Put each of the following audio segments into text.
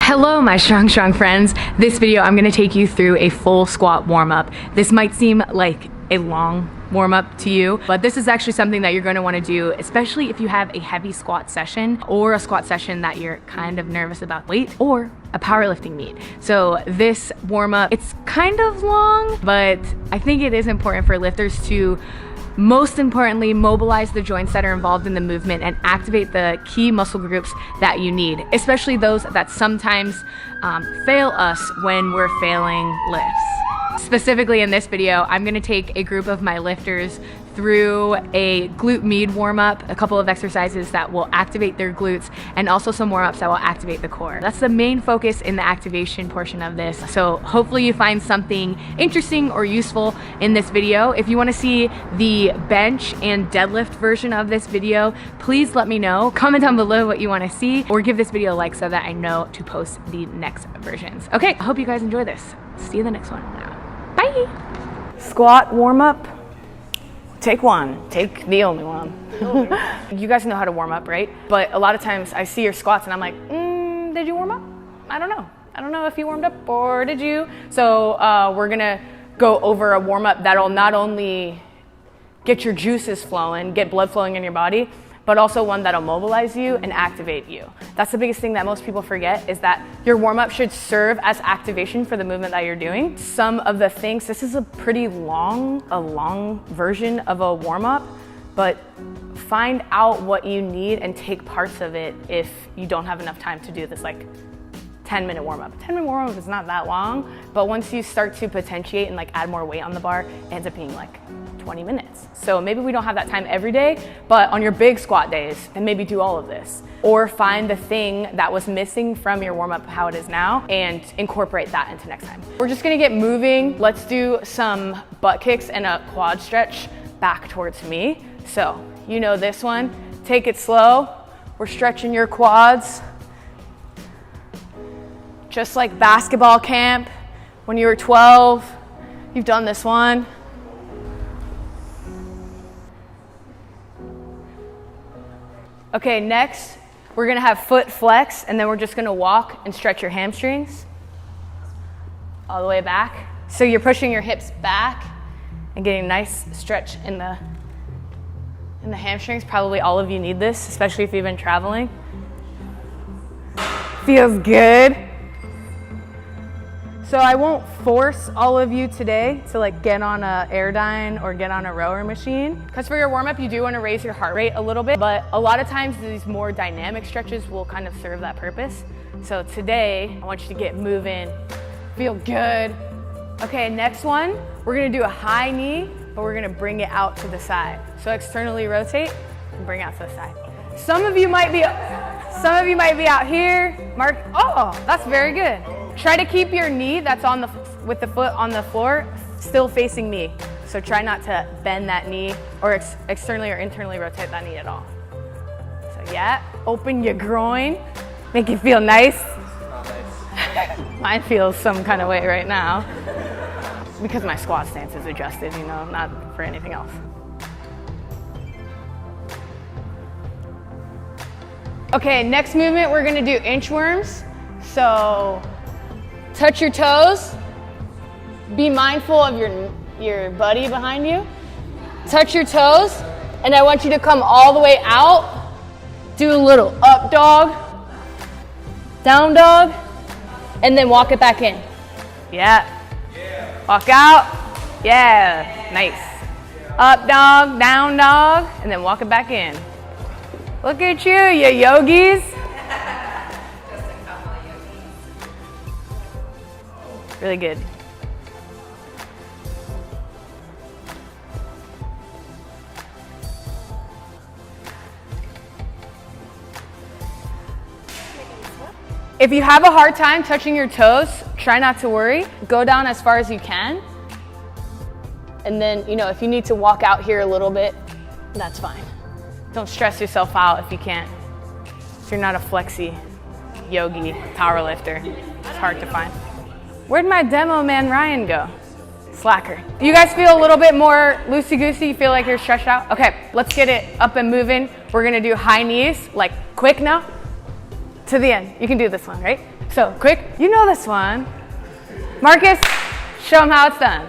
Hello my strong friends. This video I'm going to take you through a full squat warm-up. This might seem like a long warm-up to you, but this is actually something that you're going to want to do, especially if you have a heavy squat session or a squat session that you're kind of nervous about weight or a powerlifting meet. So this warm-up, it's kind of long, but I think it is important for lifters to most importantly mobilize the joints that are involved in the movement and activate the key muscle groups that you need, especially those that sometimes fail us when we're failing lifts. Specifically in this video, I'm going to take a group of my lifters through a glute med warm-up, a couple of exercises that will activate their glutes, and also some warm-ups that will activate the core. That's the main focus in the activation portion of this. So hopefully you find something interesting or useful in this video. If you want to see the bench and deadlift version of this video, please let me know. Comment down below what you want to see, or give this video a like so that I know to post the next versions. Okay, I hope you guys enjoy this. See you in the next one. Bye! Squat warm-up. Take one, take the only one. You guys know how to warm up, right? But a lot of times I see your squats and I'm like, did you warm up? I don't know. I don't know if you warmed up or did you? So we're gonna go over a warm up that'll not only get your juices flowing, get blood flowing in your body, but also one that'll mobilize you and activate you. That's the biggest thing that most people forget, is that your warm-up should serve as activation for the movement that you're doing. Some of the things, this is a pretty long version of a warm-up, but find out what you need and take parts of it if you don't have enough time to do this like 10-minute warm-up. 10-minute warm-up is not that long, but once you start to potentiate and like add more weight on the bar, it ends up being like 20 minutes. So maybe we don't have that time every day, but on your big squat days, then maybe do all of this. Or find the thing that was missing from your warm-up, how it is now, and incorporate that into next time. We're just gonna get moving. Let's do some butt kicks and a quad stretch back towards me. So you know this one, take it slow. We're stretching your quads. Just like basketball camp, when you were 12, you've done this one. Okay, next, we're gonna have foot flex, and then we're just gonna walk and stretch your hamstrings all the way back. So you're pushing your hips back and getting a nice stretch in the hamstrings. Probably all of you need this, especially if you've been traveling. Feels good. So I won't force all of you today to like get on a Airdyne or get on a rower machine, because for your warm-up you do want to raise your heart rate a little bit, but a lot of times these more dynamic stretches will kind of serve that purpose. So today I want you to get moving, feel good. Okay, next one, we're gonna do a high knee, but we're gonna bring it out to the side. So externally rotate and bring it out to the side. Some of you might be out here. Mark, oh, that's very good. Try to keep your knee that's with the foot on the floor still facing me. So try not to bend that knee or externally or internally rotate that knee at all. So yeah, open your groin, make it feel nice. Mine feels some kind of way right now because my squat stance is adjusted, you know, not for anything else. Okay, next movement, we're gonna do inchworms. So touch your toes, be mindful of your buddy behind you. Touch your toes, and I want you to come all the way out. Do a little up dog, down dog, and then walk it back in. Yeah. Walk out. Yeah, nice. Up dog, down dog, and then walk it back in. Look at you yogis. Really good. If you have a hard time touching your toes, try not to worry. Go down as far as you can. And then, you know, if you need to walk out here a little bit, that's fine. Don't stress yourself out if you can't. If you're not a flexi, yogi, power lifter, it's hard to find. Where'd my demo man Ryan go? Slacker. You guys feel a little bit more loosey-goosey? You feel like you're stretched out? Okay, let's get it up and moving. We're gonna do high knees, like quick now, to the end. You can do this one, right? So quick, you know this one. Marcus, show them how it's done.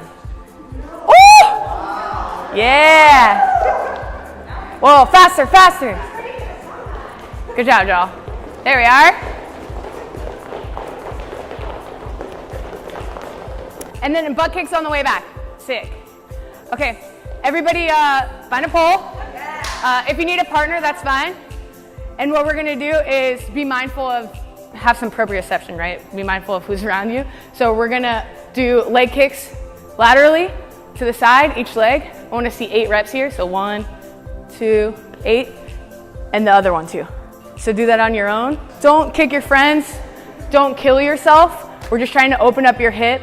Ooh! Yeah. Whoa, faster, faster. Good job, y'all. There we are. And then butt kicks on the way back. Sick. Okay, everybody find a pole. If you need a partner, that's fine. And what we're gonna do is be mindful of, have some proprioception, right? Be mindful of who's around you. So we're gonna do leg kicks laterally to the side, each leg. I wanna see 8 reps here. So 1, 2, 8, and the other one too. So do that on your own. Don't kick your friends. Don't kill yourself. We're just trying to open up your hip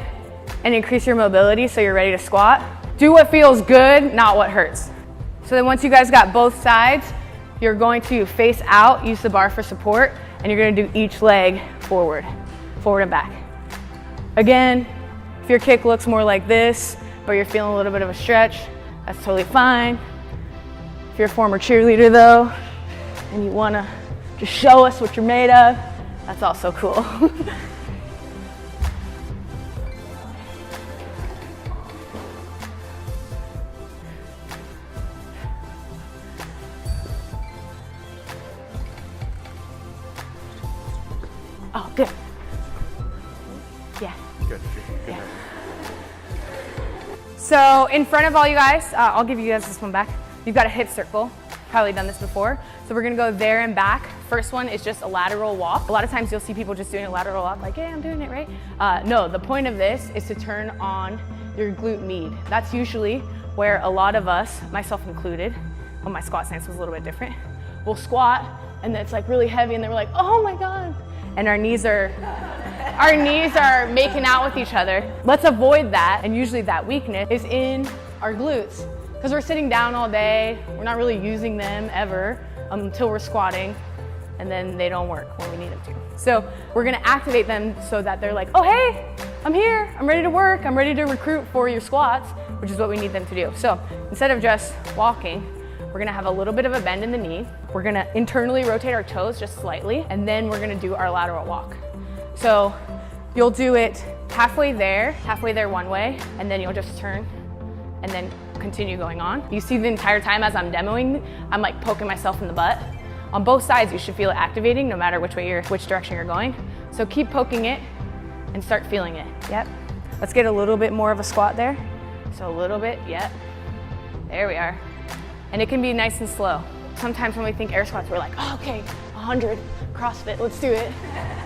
and increase your mobility so you're ready to squat. Do what feels good, not what hurts. So then once you guys got both sides, you're going to face out, use the bar for support, and you're gonna do each leg forward, forward and back. Again, if your kick looks more like this, but you're feeling a little bit of a stretch, that's totally fine. If you're a former cheerleader though, and you wanna just show us what you're made of, that's also cool. Oh, good. Yeah. Good. Yeah. So in front of all you guys, I'll give you guys this one back. You've got a hip circle. Probably done this before. So we're gonna go there and back. First one is just a lateral walk. A lot of times you'll see people just doing a lateral walk like, yeah, I'm doing it right. No, the point of this is to turn on your glute med. That's usually where a lot of us, myself included, well, my squat stance was a little bit different, we'll squat and then it's like really heavy and then we're like, oh my God. And our knees are making out with each other. Let's avoid that, and usually that weakness is in our glutes because we're sitting down all day, we're not really using them ever until we're squatting, and then they don't work when we need them to. So we're gonna activate them so that they're like, oh hey, I'm here, I'm ready to work, I'm ready to recruit for your squats, which is what we need them to do. So instead of just walking, we're gonna have a little bit of a bend in the knee. We're gonna internally rotate our toes just slightly, and then we're gonna do our lateral walk. So you'll do it halfway there one way, and then you'll just turn and then continue going on. You see the entire time as I'm demoing, I'm like poking myself in the butt. On both sides, you should feel it activating no matter which direction you're going. So keep poking it and start feeling it. Yep. Let's get a little bit more of a squat there. So a little bit, yep. There we are. And it can be nice and slow. Sometimes when we think air squats, we're like, oh, okay, 100, CrossFit, let's do it.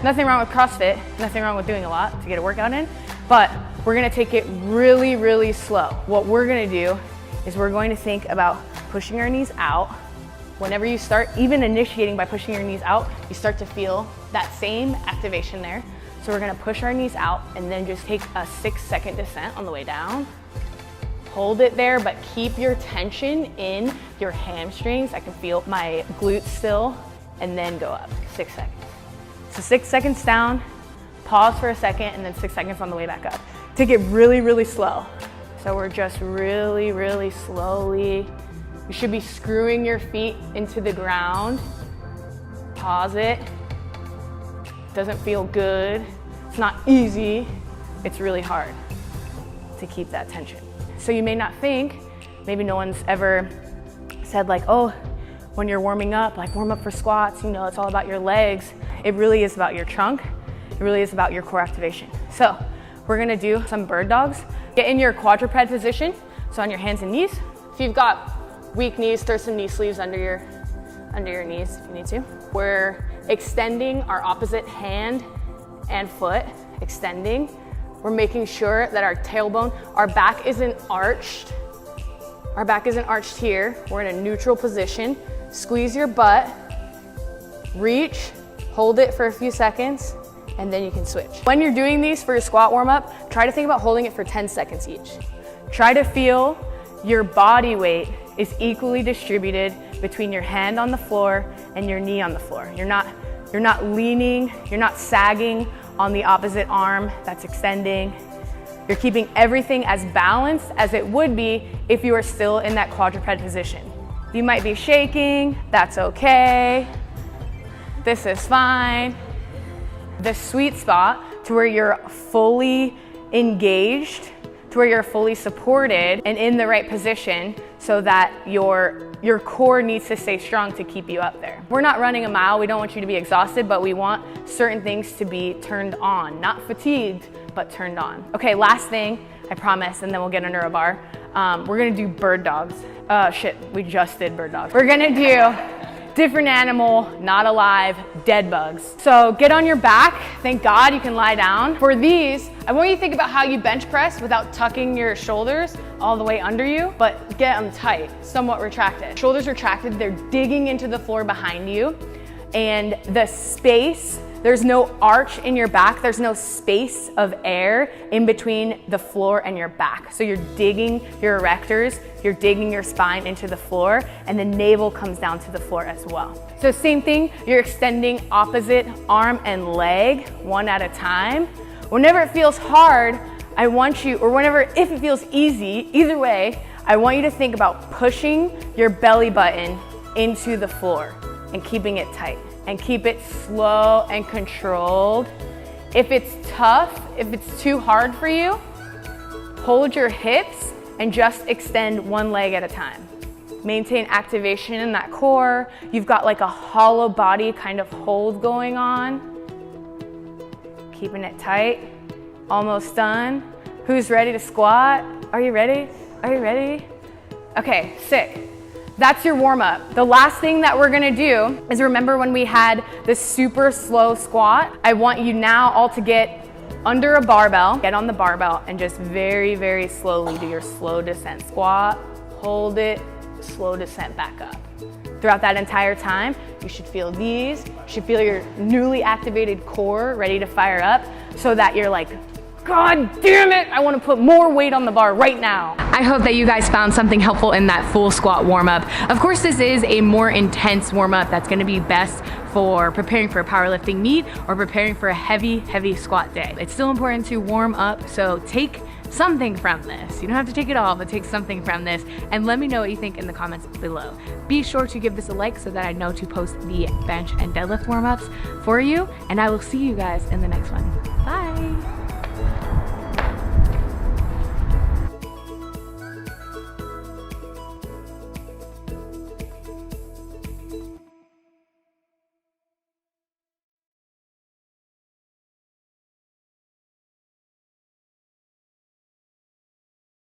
Nothing wrong with CrossFit, nothing wrong with doing a lot to get a workout in, but we're gonna take it really, really slow. What we're gonna do is we're going to think about pushing our knees out. Whenever you start, even initiating by pushing your knees out, you start to feel that same activation there. So we're gonna push our knees out and then just take a 6-second descent on the way down. Hold it there, but keep your tension in your hamstrings. I can feel my glutes still, and then go up, 6 seconds. So 6 seconds down, pause for a second, and then 6 seconds on the way back up. Take it really, really slow. So we're just really, really slowly. You should be screwing your feet into the ground. Pause it. Doesn't feel good. It's not easy. It's really hard to keep that tension. So you may not think, maybe no one's ever said like, oh, when you're warming up, like warm up for squats, you know, it's all about your legs. It really is about your trunk. It really is about your core activation. So we're gonna do some bird dogs. Get in your quadruped position, so on your hands and knees. If you've got weak knees, throw some knee sleeves under your knees if you need to. We're extending our opposite hand and foot, extending. We're making sure that our tailbone, our back isn't arched. Our back isn't arched here. We're in a neutral position. Squeeze your butt, reach, hold it for a few seconds, and then you can switch. When you're doing these for your squat warm-up, try to think about holding it for 10 seconds each. Try to feel your body weight is equally distributed between your hand on the floor and your knee on the floor. You're not leaning, you're not sagging on the opposite arm that's extending. You're keeping everything as balanced as it would be if you were still in that quadruped position. You might be shaking, that's okay. This is fine. the sweet spot to where you're fully engaged, to where you're fully supported and in the right position so that your core needs to stay strong to keep you up there. We're not running a mile. We don't want you to be exhausted, but we want certain things to be turned on, not fatigued, but turned on. Okay, last thing, I promise, and then we'll get under a bar. We're gonna do bird dogs. We just did bird dogs. We're gonna do different animal, not alive, dead bugs. So get on your back. Thank God you can lie down. For these, I want you to think about how you bench press without tucking your shoulders all the way under you, but get them tight, somewhat retracted. Shoulders retracted, they're digging into the floor behind you. And the space, there's no arch in your back, there's no space of air in between the floor and your back. So you're digging your erectors, you're digging your spine into the floor, and the navel comes down to the floor as well. So same thing, you're extending opposite arm and leg, one at a time. Whenever it feels hard, I want you, or if it feels easy, either way, I want you to think about pushing your belly button into the floor and keeping it tight. And keep it slow and controlled. If it's tough, if it's too hard for you, hold your hips and just extend one leg at a time. Maintain activation in that core. You've got like a hollow body kind of hold going on. Keeping it tight. Almost done. Who's ready to squat? Are you ready? Are you ready? Okay, sick. That's your warm up. The last thing that we're gonna do is, remember when we had this super slow squat? I want you now all to get under a barbell, get on the barbell and just very, very slowly do your slow descent squat. Hold it, slow descent back up. Throughout that entire time, you should feel these, you should feel your newly activated core ready to fire up so that you're like, God damn it, I want to put more weight on the bar right now. I hope that you guys found something helpful in that full squat warm-up. Of course, this is a more intense warm-up that's going to be best for preparing for a powerlifting meet or preparing for a heavy, heavy squat day. It's still important to warm up, so take something from this. You don't have to take it all, but take something from this and let me know what you think in the comments below. Be sure to give this a like so that I know to post the bench and deadlift warm-ups for you, and I will see you guys in the next one. Bye.